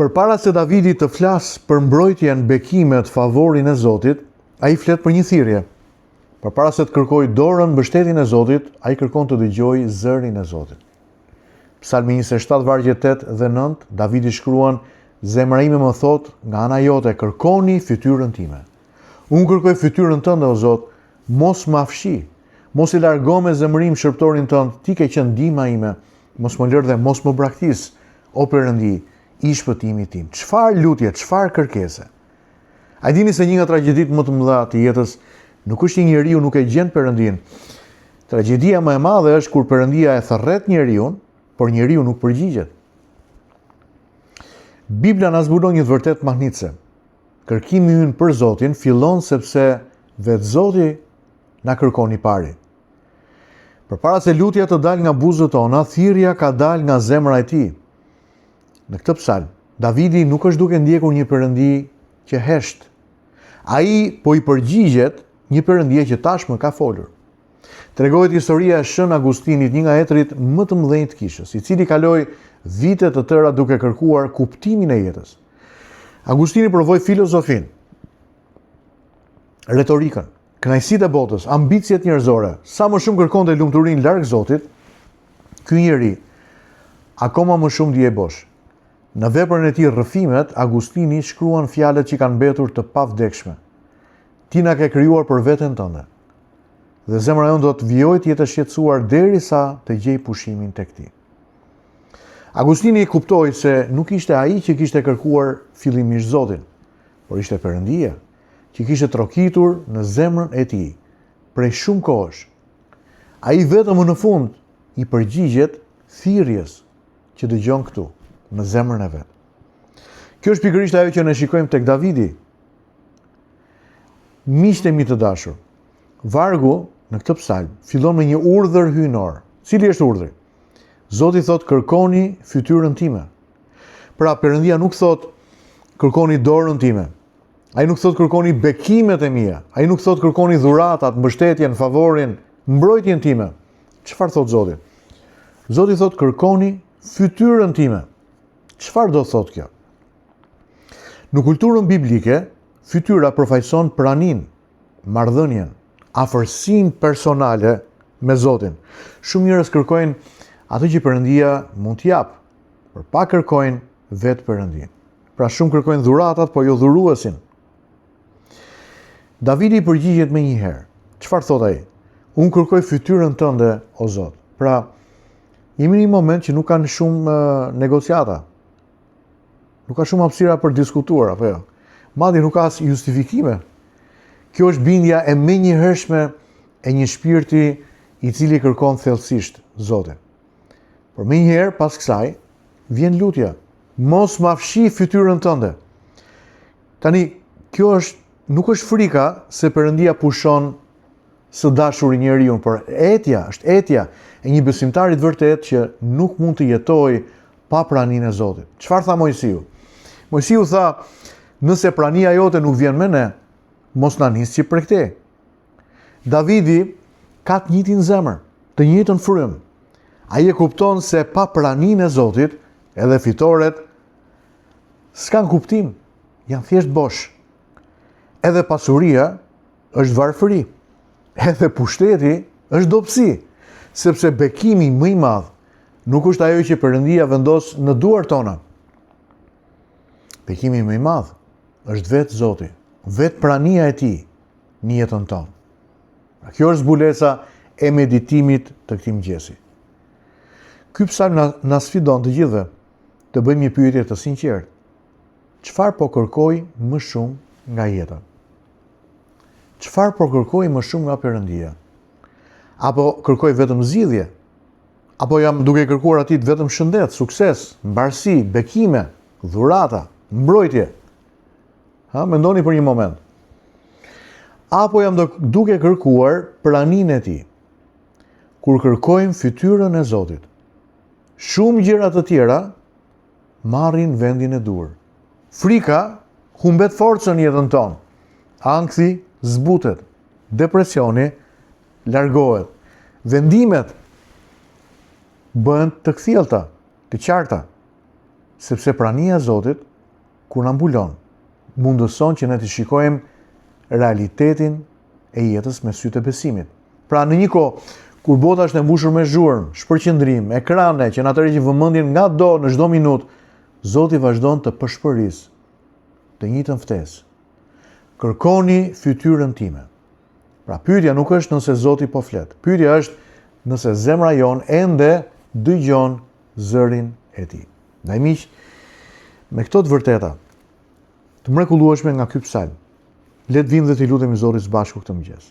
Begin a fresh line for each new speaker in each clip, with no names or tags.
Përpara se Davidi të flasë për mbrojtjen, bekimet, favorin e Zotit, ai flet për një thirrje. Përpara se të kërkoj dorën, mbështetjen e Zotit, ai kërkon të dëgjoj zërin e Zotit. Psalmi 27 vargjet 8 dhe 9, Davidi shkruan: "Zemra ime më thot, nga ana jote kërkoni fytyrën time." Unë kërkoj fytyrën tënde, o Zot, mos më afshi, mos i largo me zemërim shërptorin tënd, ti ke qenë ndihma ime, mos më lër dhe mos më braktis, o Perëndi, i shpëtimit tim. Çfarë lutje, çfarë kërkese. A dini se një nga tragjeditë më të mëdha të jetës nuk është një njeriu nuk e gjen Perëndin. Tragjedia më e madhe është kur Perëndia e therrret njeriu, por njeriu nuk përgjigjet. Bibla na zbulon një të vërtet mahnitse. Kërkimi ynë për Zotin fillon sepse vetë Zoti na kërkon i pari. Përpara se lutja të dalë nga buzët tona, thirrja ka dalë nga zemra e tij. Në këtë psalm, Davidi nuk është duke ndjekur një Perëndi që hesht. Ai po i përgjigjet një Perëndie që tashmë ka folur. Tregohet historia e Shën Agustinit, një nga etrit më të mëdhenj të Kishës, i cili kaloi vite të tëra duke kërkuar kuptimin e jetës. Agustini provoi filozofin, retorikën, kënaqësitë e botës, ambicjet njerëzore. Sa më shumë kërkonte lumturinë larg Zotit, ky njeri akoma më shumë ndiej bosh. Në veprën e tij Rrëfimet, Agustini shkruan fjalët që kanë mbetur të pavdekshme. Ti na ke krijuar për veten tënde, dhe zemra jonë do të vijojë të jetë e shqetësuar derisa të gjej pushimin tek ti. Agustini kuptoi se nuk ishte ai që kishte kërkuar fillimisht Zotin, por ishte Perëndia që kishte trokitur në zemrën e tij prej shumë kohësh. Ai vetëm në fund i përgjigjet thirrjes që dëgjon këtu në zemrën e vet. Kjo është pikërisht ajo që ne shikojmë tek Davidi. Miqtë e mi të dashur, vargu në këtë psalm fillon me një urdhër hyjnor. Cili është urdhri? Zoti thot kërkoni fytyrën time. Pra Perëndia nuk thot kërkoni dorën time. Ai nuk thot kërkoni bekimet e mia. Ai nuk thot kërkoni dhuratat, mbështetjen, favorin, mbrojtjen time. Çfarë thot Zoti? Zoti thot kërkoni fytyrën time. Çfarë do thot kjo? Në kulturën biblike, fytyra përfaqëson praninë, marrëdhënien, afërsinë personale me Zotin. Shumë njerëz kërkojnë atë që Perëndia mund t'i jap, por pa kërkojnë vetë Perëndin. Pra shumë kërkojnë dhuratat, po jo dhuruesin. Davidi përgjigjet me një herë. Çfarë thot ai? Unë kërkoj fytyrën tënde, o Zot. Pra, jemi në një moment që nuk kanë shumë negociata. Nuk ka shumë hapësira për diskutuar, apo jo? Madje nuk ka as justifikime. Kjo është bindja e menjëhershme e një shpirti i cili kërkon thellësisht Zotin. Por menjëherë pas kësaj vjen lutja. Mos më afshi fytyrën tënde. Tani, kjo nuk është frika se Perëndia pushon së dashuri njeriu, por është etja e një besimtarit vërtet që nuk mund të jetojë pa praninë e Zotit. Çfarë tha Mojsiu? Mojsiu tha, nëse prania jote nuk vjen me ne, mos na nis që prej këtej. Davidi ka të njëjtin zemër, të njëjtën frym. Ai e kupton se pa praninë e Zotit, edhe fitoret s'kan kuptim, janë thjesht bosh. Edhe pasuria është varfëri, edhe pushteti është dobësi, sepse bekimi më i madh nuk është ajo që Perëndia vendos në duart tona. Bekimi më i madh është vetë Zoti, vetë prania e tij në jetën tonë. Kjo është zbulesa e meditimit të këtij mëngjesi. Ky psalm na sfidon të gjithëve të bëjmë një pyetje të sinqertë. Çfarë po kërkoj më shumë nga jeta? Çfarë po kërkoj më shumë nga Perëndia? Apo kërkoj vetëm zgjidhje? Apo jam duke kërkuar atij vetëm shëndet, sukses, mbarësi, bekime, dhurata, mbrojtje? Mendoni për një moment. Apo jam duke kërkuar praninë e tij? Kur kërkojmë fytyrën e Zotit, shumë gjëra të tjera marrin vendin e dur. Frika humbet forcën në jetën tonë. Ankthi zbutet, depresioni largohet. Vendimet bëhen të kthjellta, të qarta, sepse prania e Zotit kur na mbulon, mundëson që ne të shikojmë realitetin e jetës me sytë e besimit. Pra në një kohë kur bota është e mbushur me zhurmë, shpërqendrim, ekrane që na tërheqin vëmendjen nga do në çdo minutë, Zoti vazhdon të përshpërisë të njëjtën ftesë. Kërkoni fytyrën time. Pra pyetja nuk është nëse Zoti po flet. Pyetja është nëse zemra jon ende dëgjon zërin e tij. Ndaj miq, me këto të vërteta, të mrekullueshme nga ky psalm, le të vim dhe të lutemi Zotit së bashku këtë mëngjes.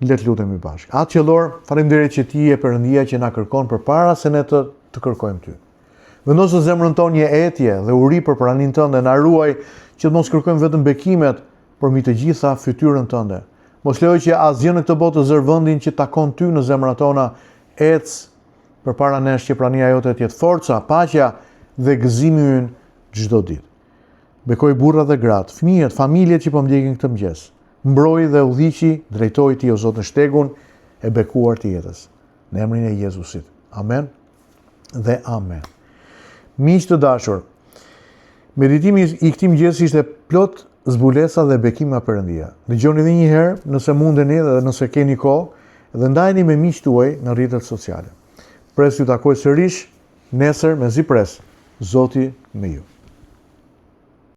Le të lutemi bashkë. Atë qellor, faleminderit që ti je Perëndia që na kërkon përpara se ne të kërkojmë ty. Vendos në zemrën tonë një etje dhe uri për praninë tënde, na ruaj që të mos kërkojmë vetëm bekimet, por mbi të gjitha fytyrën tënde. Mos lejo që asgjë në këtë botë të zër vendin që takon ty në zemrat tona. Ec përpara nesh që prania jote të jetë forca, paqja dhe gëzimi ynë çdo ditë. Bekoj burrat dhe gratë, fëmijët, familjet që po ndjekin këtë mëngjes. Mbroj dhe udhëhiqi, drejtoj ti o Zot në shtegun e bekuar të jetës. Në emrin e Jezusit. Amen dhe amen. Miq të dashur, meditimi i këtij mëngjesi ishte plot zbulesa dhe bekime nga Perëndia. Dëgjoni edhe një herë nëse mundeni dhe nëse keni kohë, dhe ndajeni me miqtë tuaj në rrjetet sociale. Pres ju takoj sërish nesër me zi pres. Zoti me ju.